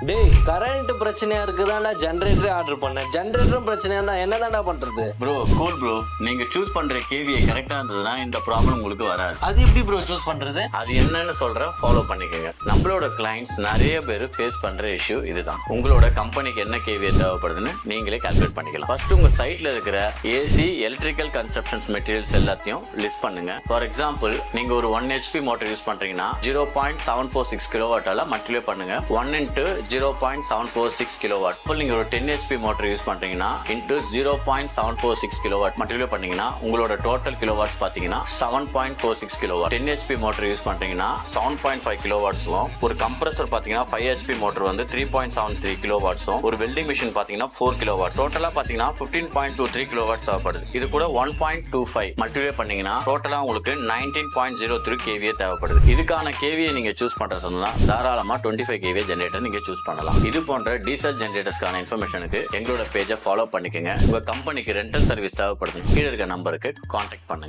டேய் கரண்ட் பிரச்சனையா இருக்குதான்டா ஜெனரேட்டரே ஆர்டர் பண்ணேன். ஜெனரேட்டரும் பிரச்சனையா இருந்தா என்னதான்டா பண்றது? ப்ரோ கூல் ப்ரோ, நீங்க சூஸ் பண்ற கேவியை கரெக்டா இருந்ததுன்னா இந்த ப்ராப்ளம் உங்களுக்கு வராது. அது எப்படி ப்ரோ சூஸ் பண்றது? அது என்னன்னு சொல்றேன், ஃபாலோ பண்ணிக்கோங்க. நம்மளோட கிளைண்ட்ஸ் நிறைய பேர் ஃபேஸ் பண்ற இஷ்யூ இதுதான். உங்களோட கம்பெனிக்கு என்ன கேவியை தேவைப்படுதுன்னு நீங்களே கால்குலேட் பண்ணிக்கலாம். ஃபர்ஸ்ட் உங்க சைட்ல இருக்கிற ஏசி எலக்ட்ரிக்கல் கன்ஸ்ட்ரக்ஷன்ஸ் மெட்டீரியல்ஸ் எல்லாத்தையும் லிஸ்ட் பண்ணுங்க. ஃபார் எக்ஸாம்பிள் நீங்க ஒரு 1 HP மோட்டர் யூஸ் பண்றீங்கன்னா 0.746 கிலோவாட்டால மல்டிப்ளை பண்ணுங்க 1 into 0.746 கிலோவாட். இப்போ நீங்க ஒரு 10 HP மோட்டர் யூஸ் பண்றீங்கன்னா into 0.746 கிலோவாட் மல்டிப்ளை பண்ணீங்கன்னா உங்களோட டோட்டல் கிலோவாட்ஸ் பாத்தீங்கன்னா 7.46 கிலோவாட். 10 HP மோட்டர் யூஸ் பண்றீங்கன்னா 7.5 கிலோவாட்ஸும், ஒரு கம்ப்ரஸர் பாத்தீங்கன்னா 5 HP மோட்டர் வந்து 3.73 கிலோவாட்ஸும், ஒரு வெல்டிங் மிஷின் பாத்தீங்கன்னா 4 கிலோவாட். டோட்டலா பாத்தீங்கன்னா 15.23 கிலோவாட்ஸ் தேவைப்படுது. இது கூட 1.25 மல்டிப்ளை பண்ணீங்கன்னா டோட்டலா உங்களுக்கு 19.03 kVA தேவைப்படுது. இதுக்கான kVA நீங்க சூஸ் பண்றதுன்னா தாராளமா 25 kVA ஜெனரேட்டர் நீங்க சூஸ் பண்ணலாம். இது போன்ற டீசல் ஜெனரேட்டர்ஸ்க்கான இன்ஃபர்மேஷனுக்கு எங்களோட பேஜை ஃபாலோ பண்ணிக்கங்க. உங்க கம்பெனிக்கு ரெண்டல் சர்வீஸ் தேவைப்படுது, கீழே இருக்க நம்பருக்கு கான்டாக்ட் பண்ணுங்க.